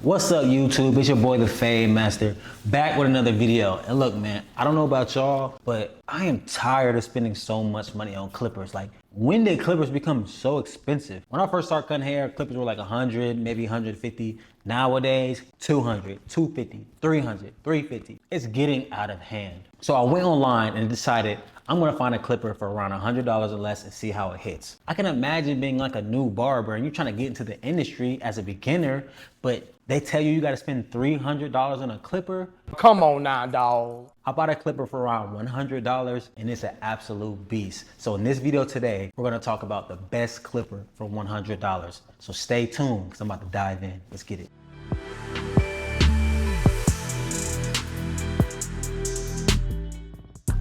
What's up, YouTube? It's your boy, the Fade Master, back with another video. And look, man, I don't know about y'all, but I am tired of spending so much money on clippers. Like, when did clippers become so expensive? When I first started cutting hair, clippers were like 100, maybe 150. Nowadays, 200, 250, 300, 350. It's getting out of hand. So I went online and decided I'm gonna find a clipper for around $100 or less and see how it hits. I can imagine being like a new barber and you're trying to get into the industry as a beginner, but they tell you gotta spend $300 on a clipper. Come on now, dawg. I bought a clipper for around $100 and it's an absolute beast. So in this video today, we're gonna talk about the best clipper for $100. So stay tuned because I'm about to dive in. Let's get it.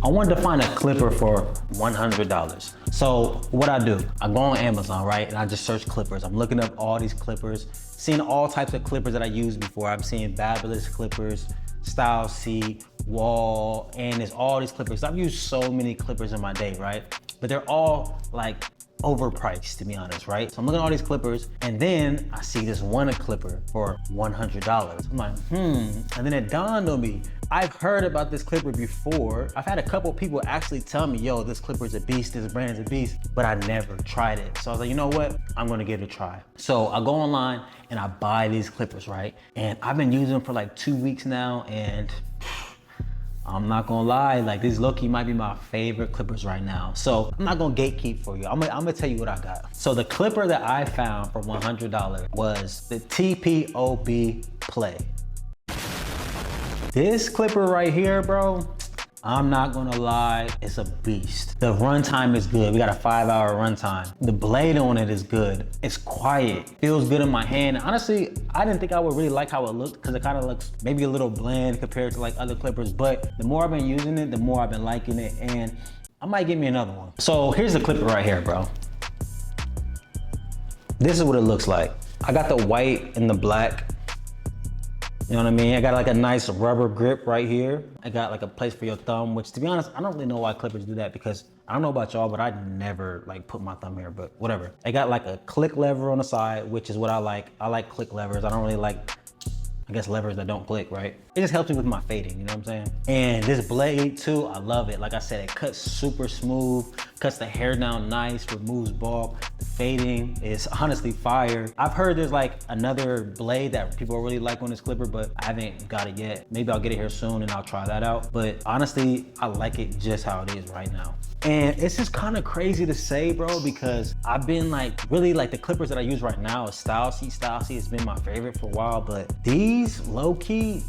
I wanted to find a clipper for $100. So what I do, I go on Amazon, right? And I just search clippers. I'm looking up all these clippers, seeing all types of clippers that I used before. I'm seeing barberless clippers, Style C, Wall, and there's all these clippers. I've used so many clippers in my day, right? But they're all like overpriced, to be honest, right? So I'm looking at all these clippers and then I see this one clipper for $100. I'm like, And then it dawned on me, I've heard about this clipper before. I've had a couple people actually tell me, yo, this clipper is a beast, this brand is a beast, but I never tried it. So I was like, you know what? I'm gonna give it a try. So I go online and I buy these clippers, right? And I've been using them for like 2 weeks now, and I'm not gonna lie, like these low-key might be my favorite clippers right now. So I'm not gonna gatekeep for you. I'm gonna tell you what I got. So the clipper that I found for $100 was the TPOB Play. This clipper right here, bro, I'm not gonna lie, it's a beast. The runtime is good. We got a 5-hour runtime. The blade on it is good. It's quiet, feels good in my hand. Honestly, I didn't think I would really like how it looked because it kind of looks maybe a little bland compared to like other clippers, but the more I've been using it, the more I've been liking it, and I might get me another one. So here's the clipper right here, bro. This is what it looks like. I got the white and the black. You know what I mean? I got like a nice rubber grip right here. I got like a place for your thumb, which to be honest, I don't really know why clippers do that because I don't know about y'all, but I never like put my thumb here, but whatever. I got like a click lever on the side, which is what I like. I like click levers. I don't really like, I guess, levers that don't click, right? It just helps me with my fading, you know what I'm saying? And this blade too, I love it. Like I said, it cuts super smooth, cuts the hair down nice, removes bulk. The fading is honestly fire. I've heard there's like another blade that people really like on this clipper, but I haven't got it yet. Maybe I'll get it here soon and I'll try that out. But honestly, I like it just how it is right now. And it's just kind of crazy to say, bro, because I've been like, really like the clippers that I use right now is Style C. Style C has been my favorite for a while, but these low-key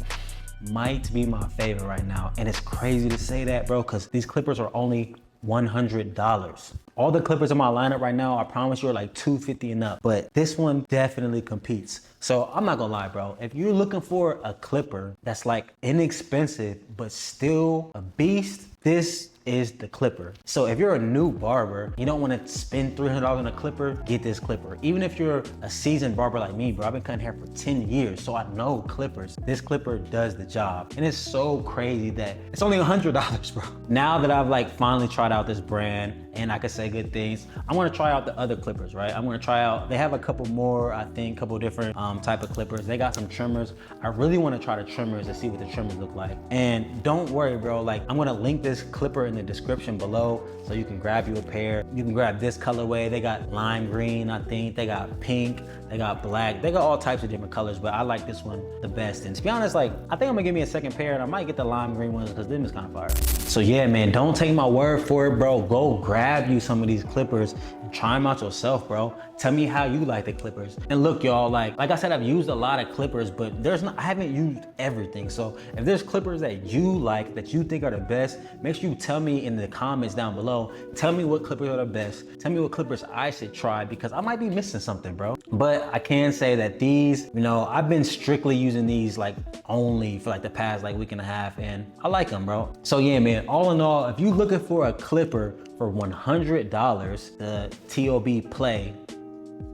might be my favorite right now. And it's crazy to say that, bro, because these clippers are only $100. All the clippers in my lineup right now, I promise you, are like $250 and up, but this one definitely competes. So I'm not gonna lie, bro. If you're looking for a clipper that's like inexpensive, but still a beast, this is the clipper. So if you're a new barber, you don't want to spend $300 on a clipper, get this clipper. Even if you're a seasoned barber like me, bro, I've been cutting hair for 10 years, so I know clippers. This clipper does the job. And it's so crazy that it's only $100, bro. Now that I've like finally tried out this brand and I can say good things, I want to try out the other clippers, right? I'm going to try out, they have a couple more, I think, couple different type of clippers. They got some trimmers. I really want to try the trimmers to see what the trimmers look like. And don't worry, bro, like I'm going to link this clipper in the description below so you can grab you a pair. You can grab this colorway. They got lime green, I think. They got pink, they got black. They got all types of different colors, but I like this one the best. And to be honest, like I think I'm gonna give me a second pair and I might get the lime green ones because them is kind of fire. So yeah, man, don't take my word for it, bro. Go grab you some of these clippers and try them out yourself, bro. Tell me how you like the clippers. And look, y'all, like I said, I've used a lot of clippers, but I haven't used everything. So if there's clippers that you like, that you think are the best, make sure you tell me in the comments down below. Tell me what clippers are the best. Tell me what clippers I should try because I might be missing something, bro. But I can say that these, you know, I've been strictly using these like only for like the past like week and a half, and I like them, bro. So yeah, man, all in all, if you're looking for a clipper for $100, the TOB Play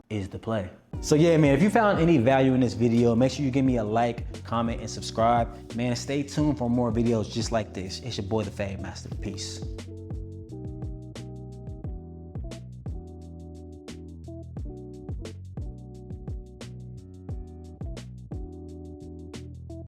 is the play. So yeah, man, if you found any value in this video, make sure you give me a like, comment, and subscribe. Man, stay tuned for more videos just like this. It's your boy, the Fade Master. Peace.